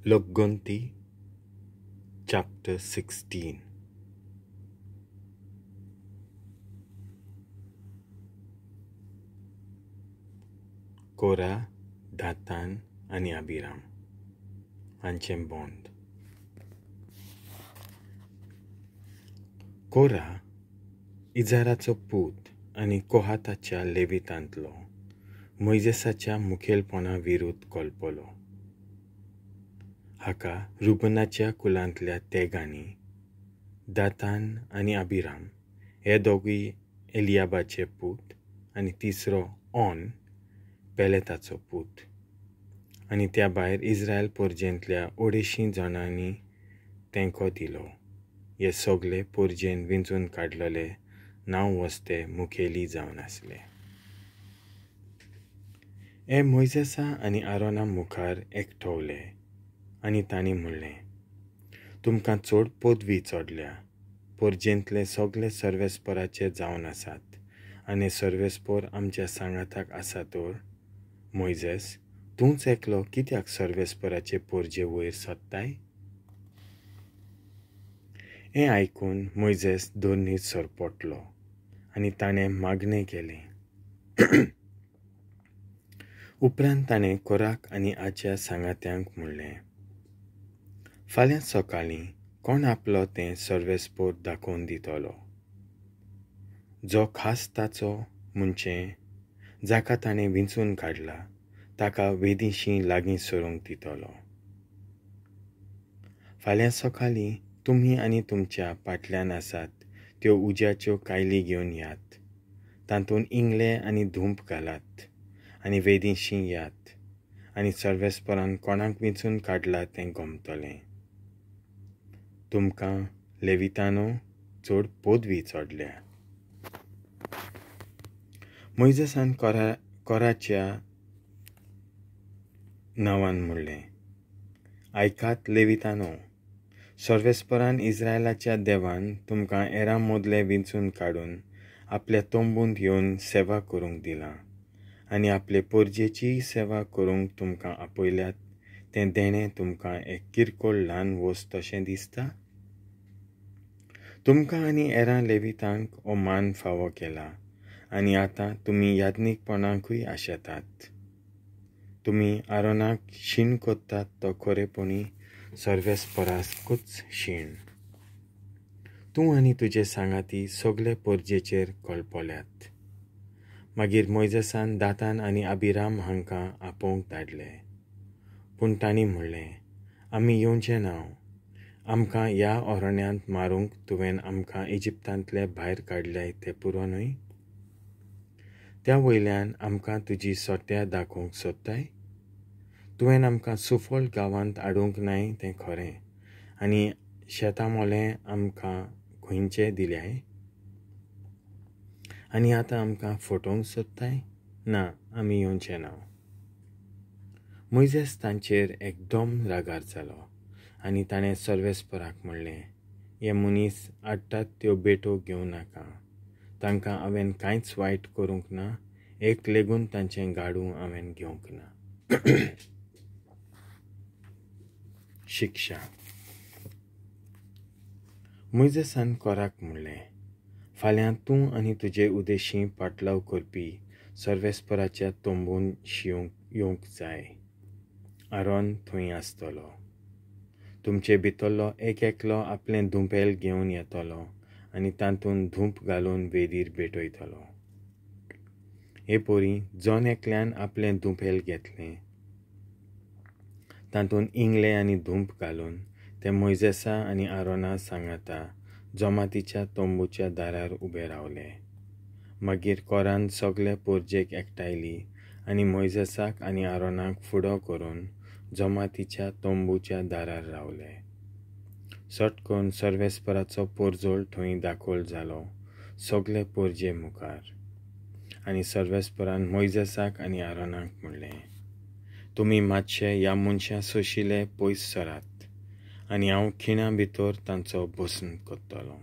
Logonti chapter 16. कोरा, दातान आणि अबिराम हांचें बॉन्ड. कोरा इजाराचो पूत आनी कोहाताच्या लेवितांतलो मोइजेसाच्या मुखेलपणा विरुद्ध कोलपलो. हाका रुबनाच्या कुलांतल्या तेगांनी दातान आनी अबिराम हे दोगूय एलियाबाचे पूत आनी तिसरो ऑन पेलेताचो पूत. आनी त्या भायर इस्रायल पोरजेंतल्या 250 जाणांनी तेंको दिलो. हे सगळे पोरजेन विंचून काडलेले 9 वस्ते मुखेली जावन आसले. हे मोइजेसा आनी आरोना मुखार एकठवले आनी तांणी म्हणलें, तुमकां चड पदवी चडल्या. पोरजेंतले सगळे सर्वेस्पराचे जावन आसात आनी सर्वेस्पोर आमच्या सांगाताक आसा तर मोइजेस तूंच एकलो कित्याक सर्वेस्पराचे पोरजे वयर सोदताय? हें आयकून मोइजेस दोनीत सरपटलो आनी ताणें मागणें केलें. उपरांत ताणें कोराक आनी आच्या सांगात्यांक म्हणलें, फाल्यां सकाळीं कोण आपलो तें सर्वेस्पोर दाखोवन दितलो. जो खास ताचो म्हणचे जाका ताणें विंचून काडला ताका वेदीशी लागीं सरूंक दितलो. फाल्यां सकाळीं तुमी आनी तुमच्या फाटल्यान आसात त्यो उज्याच्यो कायली घेवन यात. तातूंत इंगले आनी धूंप घालात आनी वेदीशी यात आनी सर्वेस्परान कोणाक विंचून काडला तें गमतलें. तुमकां लेवितानो चड पदवी चडल्या. मोइजेसान कोराच्या नांवान म्हणलें, आयकात लेवितानो, सर्वेस्परान इस्रायलाच्या देवान तुमकां एरा मोदले विंचून काडून आपल्या तोंबूंत येवन सेवा करूंक दिलां आनी आपले पोरजेची सेवा करूंक तुमकां आपयल्यात. तें देणें तुमकां एक किरकोळ ल्हान वस्त तशें दिसता? तुमकां आनी एरा लेवितांक हो मान फावो केला आनी आतां तुमी याज्ञीकपणाकूय आशेतात. तुमी आरोनाक शीण कोत्तात तो खरेपणी सर्वेस्पराकूच शीण. तूं आनी तुजे सांगाती सगळे पोरजेचेर कळपल्यात. मागीर मोइजेसान दातान आनी अबिराम हांकां आपोवंक धाडले. पूण तांणी म्हणलें, आमी येवचें नाव. आमकां ह्या ओरण्यांत मारूंक तुवें आमकां इजिप्तांतले भायर काडले तें पुरो न्हय? त्या वयल्यान आमकां तुजी सोट्या दाखोवंक सोदताय? तुवें आमकां सुफोल गांवांत हाडूंक नाय तें खरें, आनी शेतां मोलें आमकां खंयचें दिल्याय? आनी आतां आमकां फटोवंक सोदताय? ना, आमी येवचें नाव. मोइजेस तांचेर एकदम रागार जालो आनी ताणें सर्वेस्पराक म्हणलें, हे मनीस हाडटात त्यो बेटो घेवं नाका. तांकां हांवें कांयच वायट करूंक ना. एक लेगून तांचें गाडूं हांवें घेवंक ना. शिक्षा. मोइजेसान कोराक म्हणलें, फाल्यां तूं आनी तुजे उदेशी पाटलाव करपी सर्वेस्पराच्या तोंबून येवंक जाय. आरोन थंय आसतलो. तुमचे भितरलो एक एकलो आपलें धुंपेल घेवन येतलो आनी तातूंत धूंप घालून वेदीर भेटयतलो. हे पोरी जोन एकल्यान आपलें धुंपेल घेतलें तातूंत इंगले आनी धूंप घालून ते मोइजेसा आनी आरोना सांगाता जमातीच्या तोंबूच्या दारार उबे रावले. मागीर कोरान सगळे पोरजेक एकठायली आनी मोइजेसाक आनी आरोनाक फुडो करून जमातीच्या तोंबूच्या दारार रावले. सटकन सर्वेस्पराचो पोरजोळ थंय दाखोल जालो सगळे पोरजे मुखार. आनी सर्वेस्परान मोइजेसाक आनी आरोनाक म्हणलें, तुमी मातशे ह्या मनशां सोशिले पयस सरात आनी हांव खिणा भितर तांचो बसून कोत्तलो.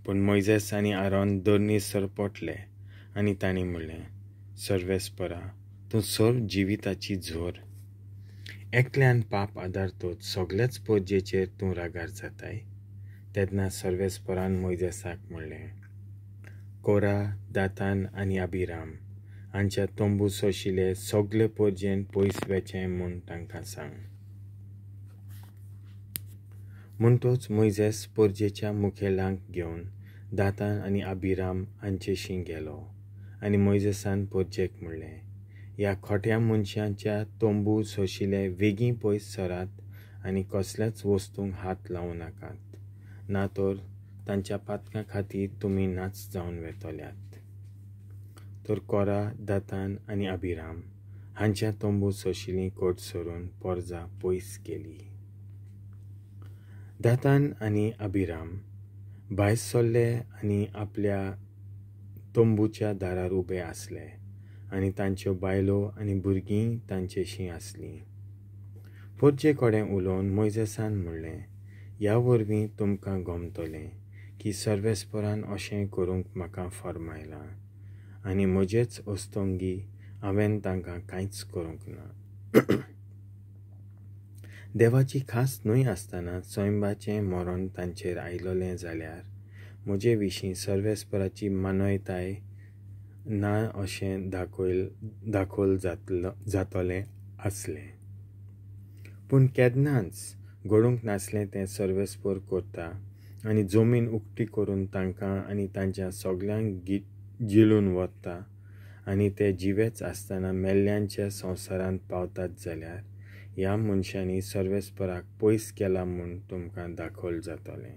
पूण मोइजेस आनी आरोन दोनी सरपटले आनी तांणी म्हणलें, सर्वेस्परा, तूं सर जिविताची झोर. एकल्यान पाप आदारतोच सगळेच पोरजेचेर तूं रागार जाताय. तेन्ना सर्वेस्परान मोइजेसाक म्हणलें, कोरा, दातान आनी अबिराम हांच्या तोंबू सोशिले सगळे पोरजेन पयस वेचें म्हूण तांकां सांग. म्हणटूच मोइजेस पोरजेच्या मुखेलांक घेवन दातान आनी अबिराम हांचेशी गेलो आनी मोइजेसान पोरजेक म्हणलें, ह्या खोट्या मनशांच्या तोंबू सोशिले वेगीं पयस सरात आनी कसल्याच वस्तूंक हात लावूं नाकात, ना तर तांच्या पातकां खातीर तुमी नाच जावन वेतल्यात. तर कोरा, दातान आनी अबिराम हांच्या तोंबू सोशिलीं कोट सरून पोरजां पयस गेली. दातान आनी अबिराम भायर सरले आनी आपल्या तोंबूच्या दारार उबे आसले आनी तांच्यो बायलो आनी भुरगीं तांचेशी आसलीं. पोरजे कडेन उलोवन मोइजेसान म्हणलें, ह्या वरवीं तुमकां गमतलें की सर्वेस्परान अशें करूंक म्हाका फरमायलां आनी म्हजेच अस्तंगी हांवें तांकां कांयच करूंक ना. देवाची खास न्हय आसतना स्वयंबाचें मरण तांचेर आयलोलें जाल्यार म्हजे विशीं सर्वेस्पराची मानवताय ना अशें दाखोल जातलें आसलें. पूण केन्नाच घडूंक नासलें तें सर्वेस्पर करता आनी जमीन उक्ती करून तांकां आनी तांच्या सगळ्यांक जिलून वता आनी ते जिवेच आसतना मेल्ल्यांच्या संवसारांत पावतात जाल्यार ह्या मनशांनी सर्वेस्पराक पयस केला म्हूण तुमकां दाखोल जातलें.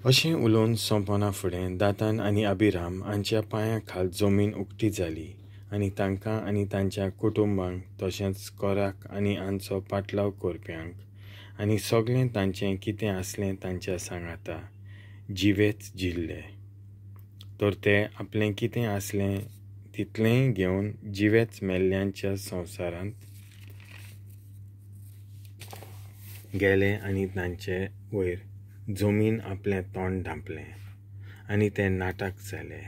अशें उलोवन सोंपना फुडें दातान आनी अबिराम हांच्या पांयां खाल जमीन उक्ती जाली आनी तांकां आनी तांच्या कुटुंबांक तशेंच कोराक आनी हांचो पाटलाव करप्यांक आनी सगळें तांचें कितें आसलें तांच्या सांगाता जिवेच जिल्ले. तर ते आपलें कितें आसलें तितलेंय घेवन जिवेच मेल्ल्यांच्या संवसारांत गेले आनी तांचे वयर जमीन आपलें तोंड धांपलें आनी तें नाटक जालें.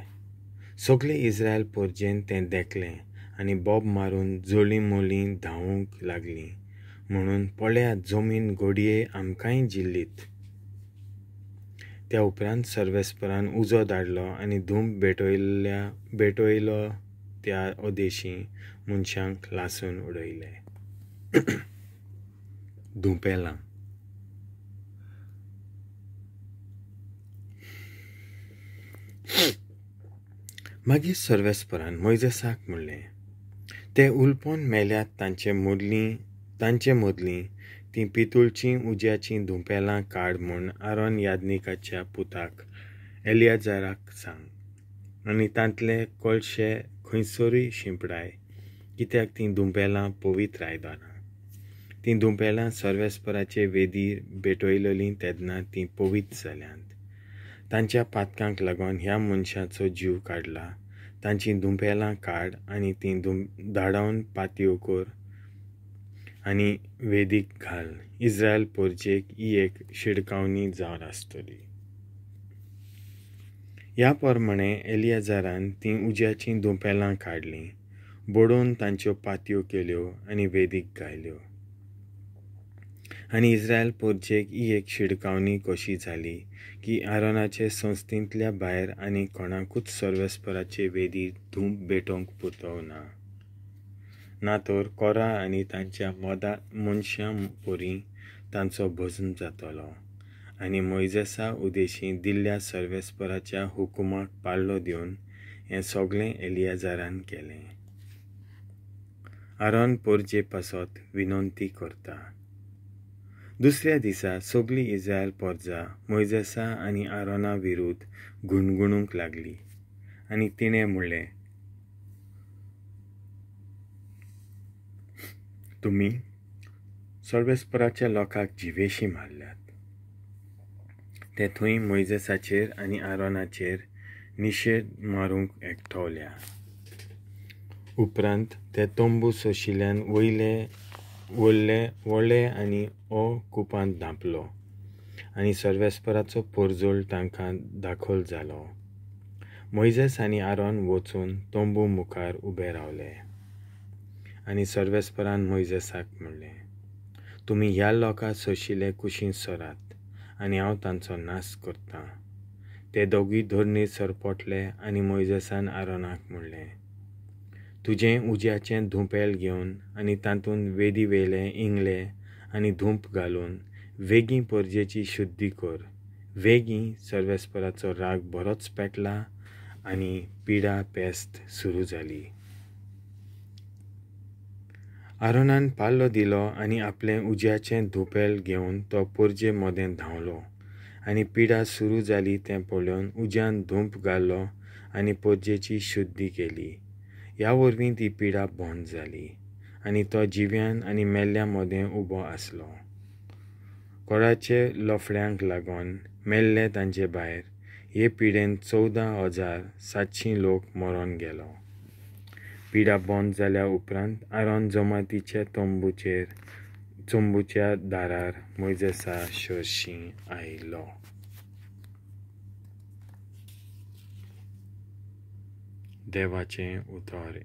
सगळे इस्रायल पोरजेन तें देखलें आनी बोब मारून जोळी मोळीं धांवूंक लागलीं म्हणून पळया जमीन घोडये आमकांय जिल्लीत. त्या उपरांत सर्वेस्परान उजो धाडलो आनी धूम भेटयलो त्या ओदेशी मनशांक लासून उडयले. धुपेलां. मागीर सर्वेस्परान मोइजेसाक म्हणलें, ते उलपोन मेल्यात तांचे मदलीं तीं पितूळचीं उज्याचीं धुपेलां काड म्हूण आरोन याज्ञिकाच्या पुताक एलियाजाराक सांग आनी तांतले कळशे खंयसरूय शिंपडाय, कित्याक तीं धुपेलां पवित्र आयदनां. तीं धुपेलां सर्वेस्पराचे वेदीर भेटयलोलीं तेन्ना तीं पवित्र जाल्यांत. तांच्या पातकांक लागून ह्या मनशाचो जीव काडला. तांचीं धुपेलां काड आनी तीं धाडावन पातयो कर आनी वेदीक घाल. इस्रायल पोरजेक ही एक शिडकावणी जावन आसतली. ह्या प्रमाणे एलियाजारान तीं उज्याचीं धुपेलां काडलीं, बोडोवन तांच्यो पातयो केल्यो आनी वेदीक घायल्यो. आनी इस्रायल पोरजेक ही एक शिडकावणी कशी जाली की आरोनाचे संस्थींतल्या भायर आनी कोणाकूच सर्वेस्पराचे वेदीर धूप भेटोवंक पुरतव ना तर कोरा आनी तांच्या मनशां पोरी तांचो भजन जातलो आनी मोइजेसा उदेशी दिल्ल्या सर्वेस्पराच्या हुकुमाक पाळो दिवन हें सगळें एलियाजारान केलें. आरोन पोरजे पासत विनंती करता. दुसऱ्या दिसा सगळीं इस्रायल पोरजां मोइजेसा आनी आरोना विरुद्ध गुणगुणूंक लागलीं आनी तिणें म्हणलें, तुमी सर्वेस्पराच्या लोकांक जिवेशी मारल्यात. ते थंय मोइजेसाचेर आनी आरोनाचेर निशेध मारूंक एकठावल्या. उपरांत ते तोंबू सोशिल्ल्यान व्हडले आनी कुपांत धांपलो आनी सर्वेस्पराचो पोरजोळ तांकां दाखोल जालो. मोइजेस आनी आरोन वचून तोंबू मुखार उबे रावले आनी सर्वेस्परान मोइजेसाक म्हणलें, तुमी ह्या लोकां सोशिल्ले कुशीन सोरात आनी हांव तांचो नाश करतां. ते दोगूय धोरणीर सरपोटले आनी मोइजेसान आरोनाक म्हणलें, तुजें उज्याचें धुंपेल घेवन आनी तातूंत वेदी वेले इंगले आनी धूप घालून वेगीं पोरजेची शुद्धी कर. वेगीं सर्वेस्पराचो राग बरोच पेटला आनी पिडा पेस्त सुरू जाली. आरोनान पाल्लो दिलो आनी आपलें उज्याचें धुपेल घेवन तो पोरजे मोदें धांवलो आनी पिडा सुरू जाली तें पळोवन उज्यान धूप घालो आनी पोरजेची शुद्धी केली. ह्या वरवीं ती पिडा बंद जाली आनी तो जिव्यान आनी मेल्ल्या मोदें उबो आसलो. कोळाचे लोफड्यांक लागून मेल्ले तांचे भायर हे पिडेन 14,700 लोक मरोन गेलो. पिडा बंद जाल्या उपरांत आरोन जमातीच्या चोंबूच्या दारार मोइजेसा शोरशीं आयलो. देवाचें उतर